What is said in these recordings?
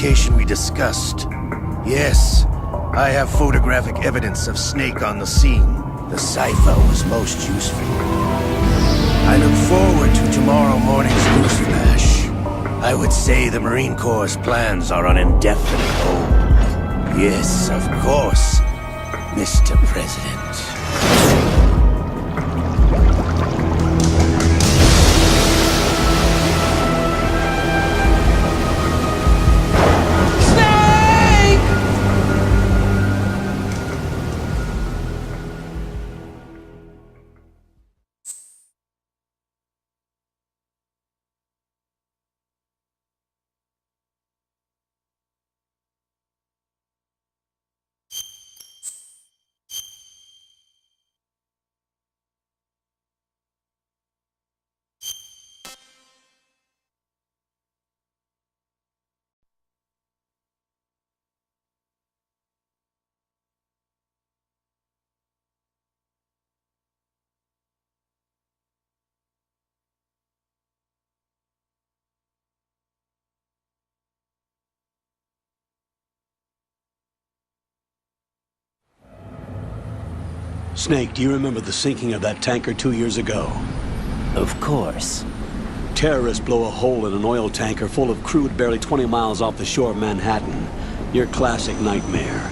location we discussed. Yes, I have photographic evidence of Snake on the scene. The cipher was most useful. I look forward to tomorrow morning's news flash. I would say the Marine Corps' plans are on indefinite hold. Yes, of course, Mr. President. Snake, do you remember the sinking of that tanker 2 years ago? Of course. Terrorists blow a hole in an oil tanker full of crude barely 20 miles off the shore of Manhattan. Your classic nightmare.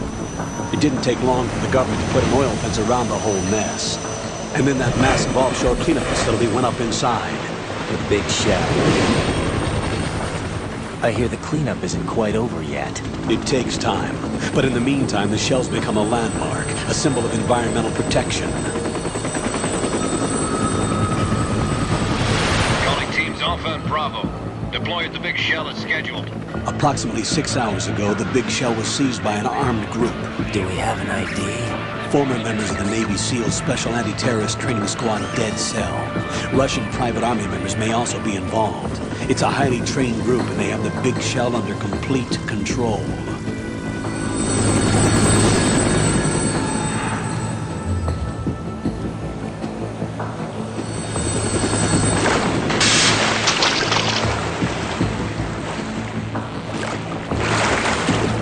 It didn't take long for the government to put an oil fence around the whole mess. And then that massive offshore cleanup facility went up inside. The big shell. I hear the cleanup isn't quite over yet. It takes time. But in the meantime, the shell's become a landmark, a symbol of environmental protection. Calling teams Alpha and Bravo. Deploy at the big shell as scheduled. Approximately 6 hours ago, the big shell was seized by an armed group. Do we have an ID? Former members of the Navy SEALs Special Anti-Terrorist Training Squad Dead Cell. Russian private army members may also be involved. It's a highly trained group and they have the big shell under complete control.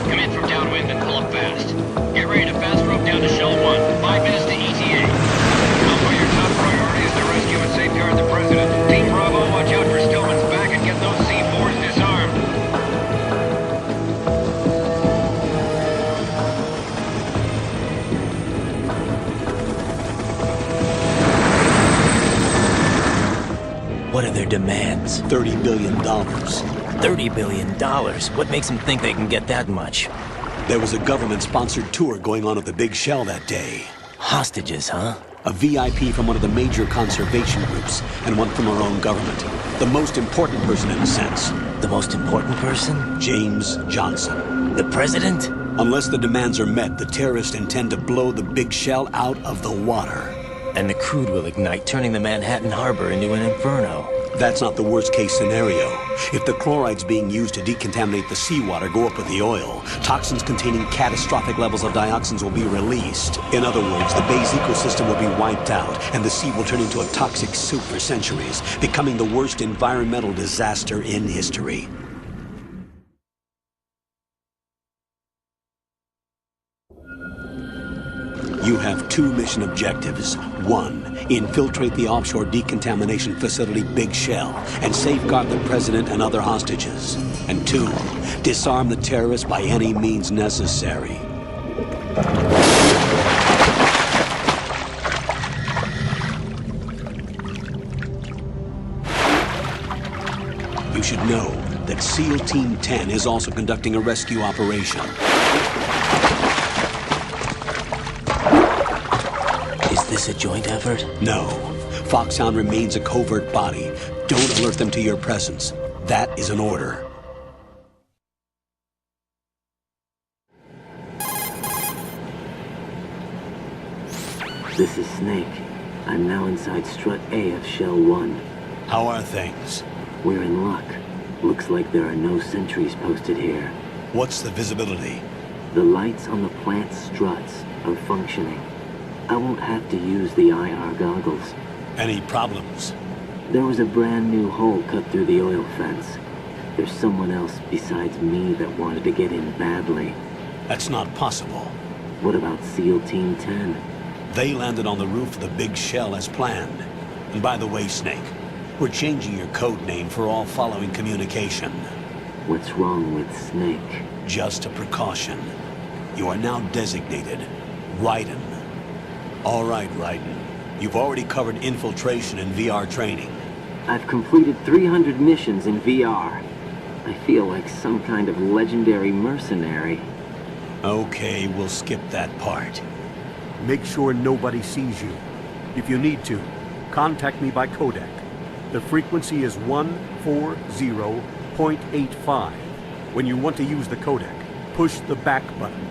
Come in from downwind and pull up fast. Get ready to fast rope down to Shell 1. 5 minutes to ETA. Alpha, your top priority is to rescue and safeguard the President. Team Bravo, watch out for Stillman's back and get those C4s disarmed. What are their demands? $30 billion. $30 billion? What makes them think they can get that much? There was a government-sponsored tour going on at the big shell that day. Hostages, huh? A VIP from one of the major conservation groups, and one from our own government. The most important person in a sense. The most important person? James Johnson. The President? Unless the demands are met, the terrorists intend to blow the big shell out of the water. And the crude will ignite, turning the Manhattan Harbor into an inferno. That's not the worst-case scenario. If the chlorides being used to decontaminate the seawater go up with the oil, toxins containing catastrophic levels of dioxins will be released. In other words, the bay's ecosystem will be wiped out, and the sea will turn into a toxic soup for centuries, becoming the worst environmental disaster in history. You have 2 mission objectives. 1, infiltrate the offshore decontamination facility Big Shell and safeguard the President and other hostages. And 2, disarm the terrorists by any means necessary. You should know that SEAL Team 10 is also conducting a rescue operation. Is this a joint effort? No. FOXHOUND remains a covert body. Don't alert them to your presence. That is an order. This is Snake. I'm now inside Strut A of Shell 1. How are things? We're in luck. Looks like there are no sentries posted here. What's the visibility? The lights on the plant's struts are functioning. I won't have to use the IR goggles. Any problems? There was a brand new hole cut through the oil fence. There's someone else besides me that wanted to get in badly. That's not possible. What about SEAL Team 10? They landed on the roof of the big shell as planned. And by the way, Snake, we're changing your code name for all following communication. What's wrong with Snake? Just a precaution. You are now designated Raiden. All right, Raiden. You've already covered infiltration and VR training. I've completed 300 missions in VR. I feel like some kind of legendary mercenary. Okay, we'll skip that part. Make sure nobody sees you. If you need to, contact me by codec. The frequency is 140.85. When you want to use the codec, push the back button.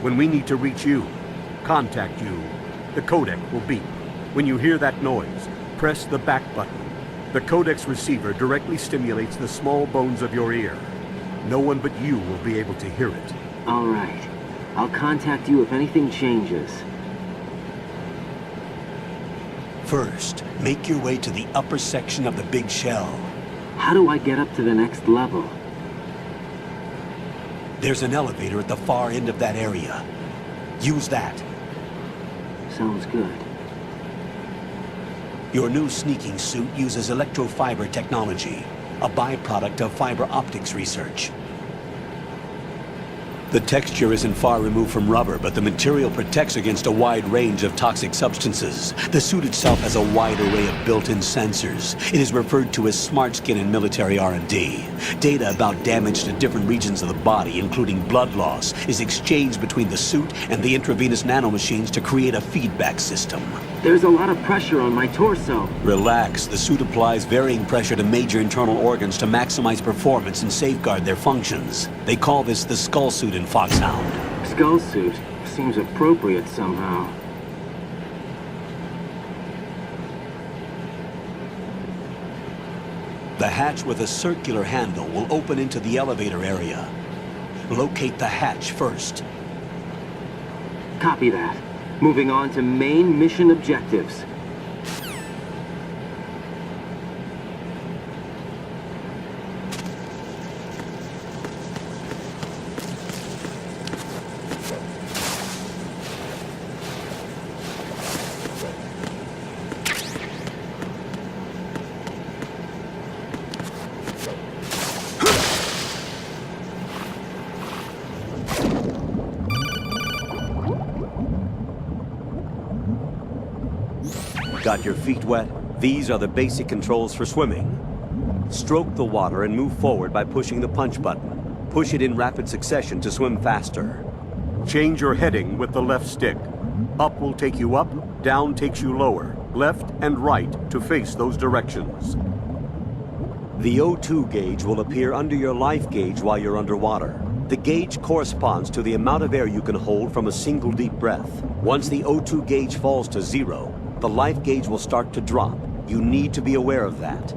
When we need to reach you, contact you, the codec will beep. When you hear that noise, press the back button. The codec's receiver directly stimulates the small bones of your ear. No one but you will be able to hear it. All right. I'll contact you if anything changes. First, make your way to the upper section of the big shell. How do I get up to the next level? There's an elevator at the far end of that area. Use that. Sounds good. Your new sneaking suit uses electrofiber technology, a byproduct of fiber optics research. The texture isn't far removed from rubber, but the material protects against a wide range of toxic substances. The suit itself has a wide array of built-in sensors. It is referred to as smart skin in military R&D. Data about damage to different regions of the body, including blood loss, is exchanged between the suit and the intravenous nanomachines to create a feedback system. There's a lot of pressure on my torso. Relax. The suit applies varying pressure to major internal organs to maximize performance and safeguard their functions. They call this the skull suit in FOXHOUND. Skull suit seems appropriate somehow. The hatch with a circular handle will open into the elevator area. Locate the hatch first. Copy that. Moving on to main mission objectives. Got your feet wet? These are the basic controls for swimming. Stroke the water and move forward by pushing the punch button. Push it in rapid succession to swim faster. Change your heading with the left stick. Up will take you up, down takes you lower, left and right to face those directions. The O2 gauge will appear under your life gauge while you're underwater. The gauge corresponds to the amount of air you can hold from a single deep breath. Once the O2 gauge falls to 0, the life gauge will start to drop. You need to be aware of that.